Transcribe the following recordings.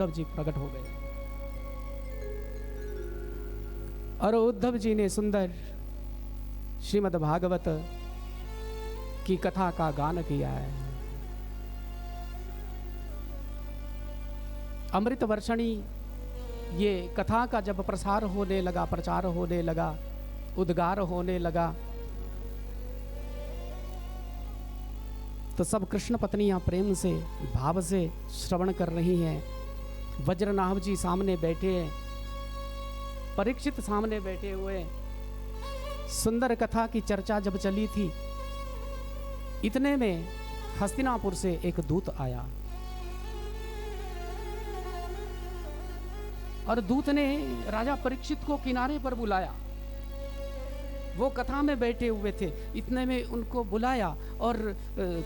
उद्धव जी प्रकट हो गए और उद्धव जी ने सुंदर श्रीमद् भागवत की कथा का गान किया है। अमृत वर्षणी ये कथा का जब प्रसार होने लगा, प्रचार होने लगा, उद्गार होने लगा, तो सब कृष्ण पत्नियां प्रेम से भाव से श्रवण कर रही हैं। वज्रनाभ जी सामने बैठे हैं, परीक्षित सामने बैठे हुए। सुंदर कथा की चर्चा जब चली थी, इतने में हस्तिनापुर से एक दूत आया और दूत ने राजा परीक्षित को किनारे पर बुलाया। वो कथा में बैठे हुए थे, इतने में उनको बुलाया और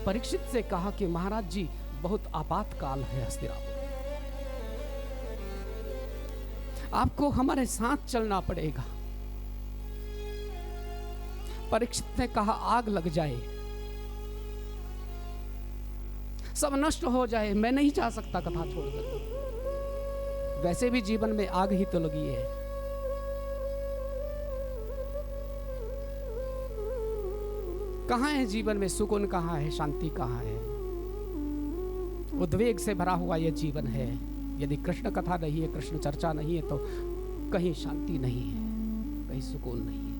परीक्षित से कहा कि महाराज जी बहुत आपातकाल है हस्तिनापुर, आपको हमारे साथ चलना पड़ेगा। परीक्षित ने कहा आग लग जाए, सब नष्ट हो जाए, मैं नहीं जा सकता कथा छोड़कर। वैसे भी जीवन में आग ही तो लगी है। कहां है जीवन में सुकून, कहां है शांति, कहां है? उद्वेग से भरा हुआ यह जीवन है। यदि कृष्ण कथा नहीं है, कृष्ण चर्चा नहीं है, तो कहीं शांति नहीं है, कहीं सुकून नहीं है।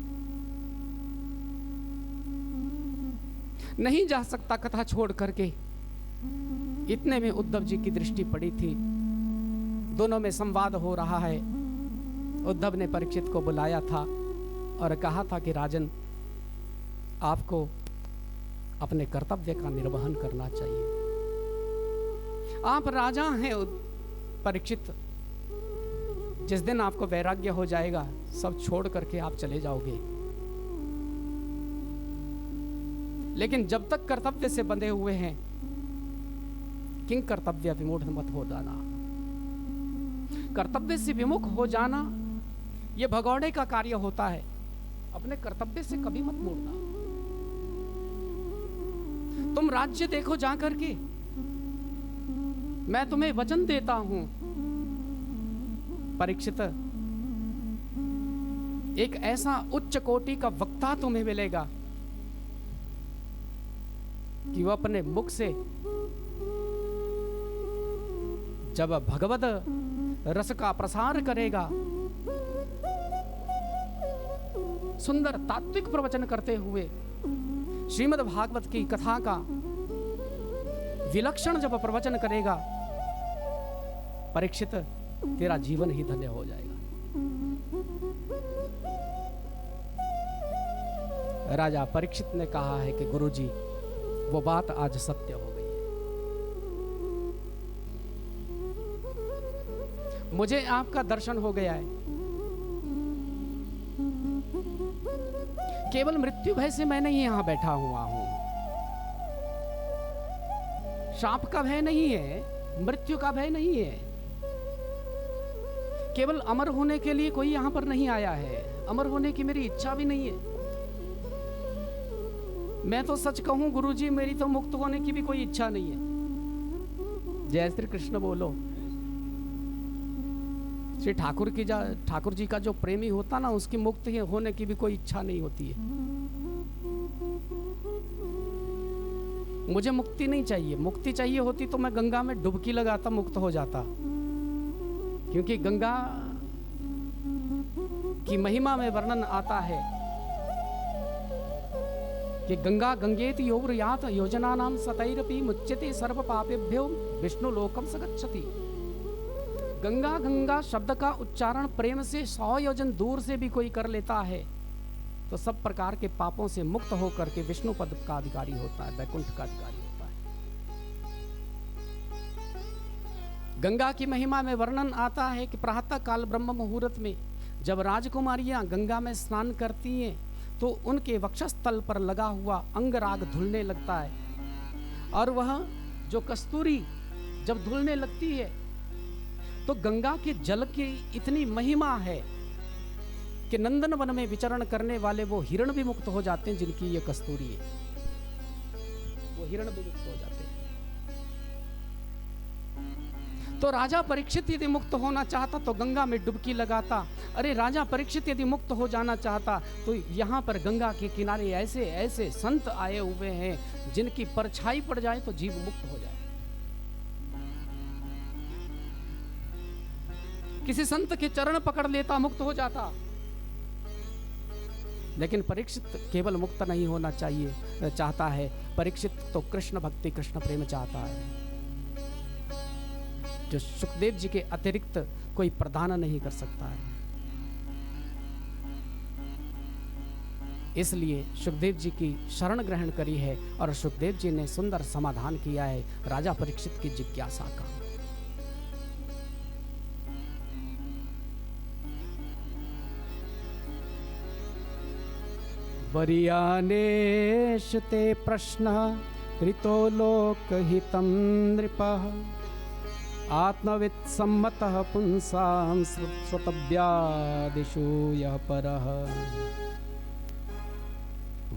नहीं जा सकता कथा छोड़ करके। इतने में उद्धव जी की दृष्टि पड़ी थी, दोनों में संवाद हो रहा है। उद्धव ने परीक्षित को बुलाया था और कहा था कि राजन, आपको अपने कर्तव्य का निर्वहन करना चाहिए। आप राजा हैं परीक्षित, जिस दिन आपको वैराग्य हो जाएगा, सब छोड़ करके आप चले जाओगे, लेकिन जब तक कर्तव्य से बंधे हुए हैं, किंग कर्तव्य विमूढ़ मत हो जाना। कर्तव्य से विमुख हो जाना यह भगौड़े का कार्य होता है। अपने कर्तव्य से कभी मत मुड़ना। तुम राज्य देखो जा करके, मैं तुम्हें वचन देता हूं परीक्षित, एक ऐसा उच्च कोटि का वक्ता तुम्हें मिलेगा कि वह अपने मुख से जब भगवत रस का प्रसार करेगा, सुंदर तात्विक प्रवचन करते हुए श्रीमद् भागवत की कथा का विलक्षण जब प्रवचन करेगा, परीक्षित तेरा जीवन ही धन्य हो जाएगा। राजा परीक्षित ने कहा है कि गुरुजी, वो बात आज सत्य हो गई है। मुझे आपका दर्शन हो गया है। केवल मृत्यु भय से मैं नहीं यहां बैठा हुआ हूं। शाप का भय नहीं है, मृत्यु का भय नहीं है। केवल अमर होने के लिए कोई यहां पर नहीं आया है। अमर होने की मेरी इच्छा भी नहीं है। मैं तो सच कहूं गुरुजी, मेरी तो मुक्त होने की भी कोई इच्छा नहीं है। जय श्री कृष्ण बोलो। श्री ठाकुर जी का जो प्रेमी होता ना, उसकी मुक्त होने की भी कोई इच्छा नहीं होती है। मुझे मुक्ति नहीं चाहिए। मुक्ति चाहिए होती तो मैं गंगा में डुबकी लगाता, मुक्त हो जाता। क्योंकि गंगा की महिमा में वर्णन आता है कि गंगा गंगेति योर्यात योजनानां सतैरपि मुच्यते सर्व पापेभ्यो विष्णु लोकम स गच्छति। गंगा गंगा शब्द का उच्चारण प्रेम से 100 योजन दूर से भी कोई कर लेता है तो सब प्रकार के पापों से मुक्त होकर के विष्णु पद का अधिकारी होता है, वैकुंठ का अधिकारी होता है। गंगा की महिमा में वर्णन आता है कि प्रातः काल ब्रह्म मुहूर्त में जब राजकुमारियां गंगा में स्नान करती हैं तो उनके वक्षस्थल पर लगा हुआ अंगराग धुलने लगता है, और वह जो कस्तूरी जब धुलने लगती है तो गंगा के जल की इतनी महिमा है कि नंदन वन में विचरण करने वाले वो हिरण भी मुक्त हो जाते हैं, जिनकी ये कस्तूरी है, वो हिरण भी मुक्त हो जाते हैं। तो राजा परीक्षित यदि मुक्त होना चाहता तो गंगा में डुबकी लगाता। अरे राजा परीक्षित यदि मुक्त हो जाना चाहता तो यहाँ पर गंगा के किनारे ऐसे ऐसे संत आए हुए हैं जिनकी परछाई पड़ जाए तो जीव मुक्त हो जाए। किसी संत के चरण पकड़ लेता, मुक्त हो जाता। लेकिन परीक्षित केवल मुक्त नहीं होना चाहिए चाहता है, परीक्षित तो कृष्ण भक्ति कृष्ण प्रेम चाहता है, जो सुखदेव जी के अतिरिक्त कोई प्रदान नहीं कर सकता है। इसलिए सुखदेव जी की शरण ग्रहण करी है और सुखदेव जी ने सुंदर समाधान किया है राजा परीक्षित की जिज्ञासा का। वरीयानेश ते प्रश्न कृतो लोकहितं नृपः आत्मवित् सम्मतः पुंसां स्वतव्यादिषु यः परः।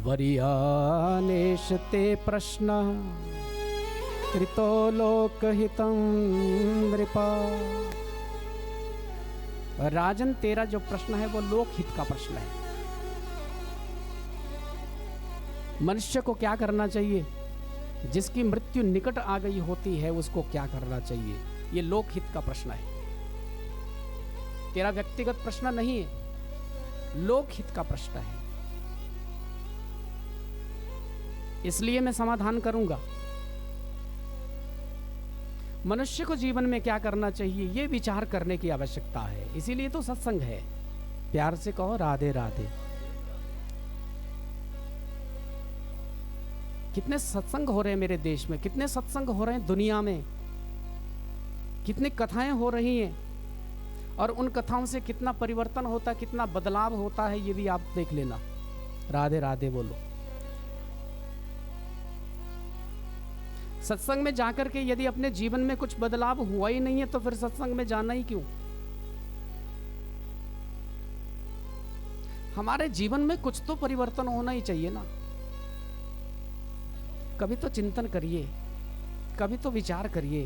वरीयानेश ते प्रश्न कृतो लोकहितं नृपः। राजन, तेरा जो प्रश्न है वो लोकहित का प्रश्न है। मनुष्य को क्या करना चाहिए, जिसकी मृत्यु निकट आ गई होती है उसको क्या करना चाहिए, ये लोकहित का प्रश्न है। तेरा व्यक्तिगत प्रश्न नहीं है, लोकहित का प्रश्न है। इसलिए मैं समाधान करूंगा। मनुष्य को जीवन में क्या करना चाहिए ये विचार करने की आवश्यकता है। इसीलिए तो सत्संग है। प्यार से कहो राधे राधे। कितने सत्संग हो रहे हैं मेरे देश में, कितने सत्संग हो रहे हैं दुनिया में, कितनी कथाएं हो रही हैं और उन कथाओं से कितना परिवर्तन होता है, कितना बदलाव होता है, ये भी आप देख लेना। राधे राधे बोलो। सत्संग में जाकर के यदि अपने जीवन में कुछ बदलाव हुआ ही नहीं है तो फिर सत्संग में जाना ही क्यों। हमारे जीवन में कुछ तो परिवर्तन होना ही चाहिए ना। कभी तो चिंतन करिए, कभी तो विचार करिए,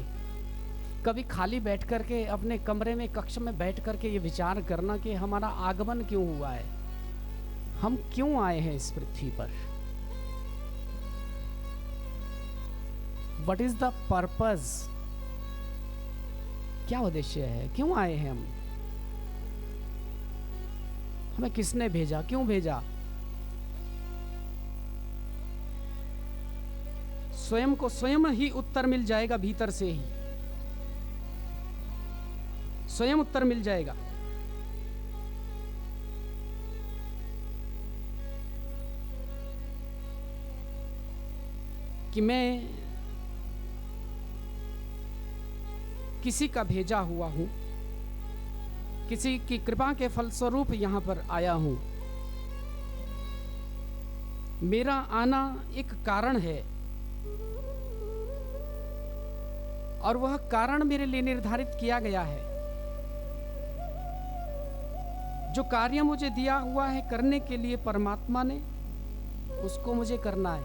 कभी खाली बैठ करके अपने कमरे में कक्ष में बैठ करके ये विचार करना कि हमारा आगमन क्यों हुआ है, हम क्यों आए हैं इस पृथ्वी पर, व्हाट इज द पर्पस, क्या उद्देश्य है, क्यों आए हैं हम, हमें किसने भेजा, क्यों भेजा। स्वयं को स्वयं ही उत्तर मिल जाएगा, भीतर से ही स्वयं उत्तर मिल जाएगा। कि मैं किसी का भेजा हुआ हूं, किसी की कृपा के फलस्वरूप यहां पर आया हूं। मेरा आना एक कारण है और वह कारण मेरे लिए निर्धारित किया गया है। जो कार्य मुझे दिया हुआ है करने के लिए परमात्मा ने, उसको मुझे करना है।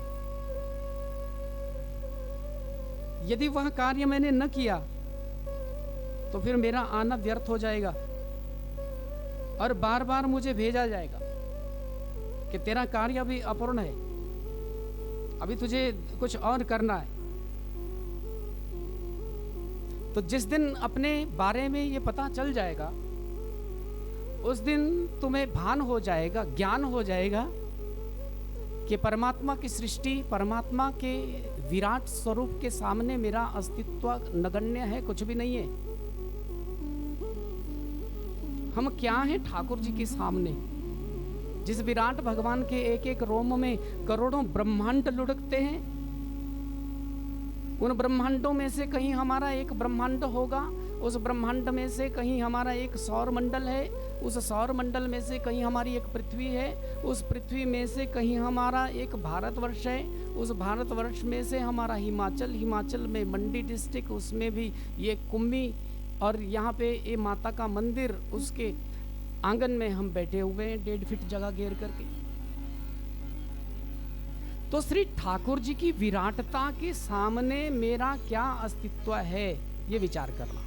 यदि वह कार्य मैंने न किया तो फिर मेरा आना व्यर्थ हो जाएगा और बार बार मुझे भेजा जाएगा कि तेरा कार्य अभी अपूर्ण है, अभी तुझे कुछ और करना है। तो जिस दिन अपने बारे में ये पता चल जाएगा उस दिन तुम्हें भान हो जाएगा, ज्ञान हो जाएगा कि परमात्मा की सृष्टि, परमात्मा के विराट स्वरूप के सामने मेरा अस्तित्व नगण्य है, कुछ भी नहीं है। हम क्या हैं ठाकुर जी के सामने, जिस विराट भगवान के एक एक रोम में करोड़ों ब्रह्मांड लुढ़कते हैं। उन ब्रह्मांडों में से कहीं हमारा एक ब्रह्मांड होगा, उस ब्रह्मांड में से कहीं हमारा एक सौर मंडल है, उस सौर मंडल में से कहीं हमारी एक पृथ्वी है, उस पृथ्वी में से कहीं हमारा एक भारतवर्ष है, उस भारतवर्ष में से हमारा हिमाचल, हिमाचल में मंडी डिस्ट्रिक्ट, उसमें भी ये कुम्मी, और यहाँ पे ये माता का मंदिर, उसके आंगन में हम बैठे हुए हैं 1.5 फीट जगह घेर करके। तो श्री ठाकुर जी की विराटता के सामने मेरा क्या अस्तित्व है, ये विचार करना।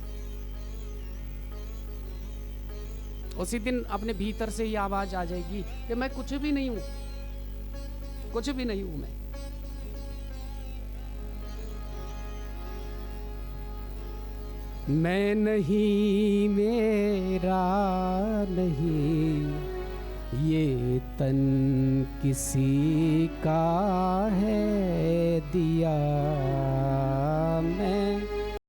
उसी दिन अपने भीतर से ये आवाज आ जाएगी कि मैं कुछ भी नहीं हूं, कुछ भी नहीं हूं मैं। मैं नहीं, मेरा नहीं, ये तन किसी का है दिया, मैं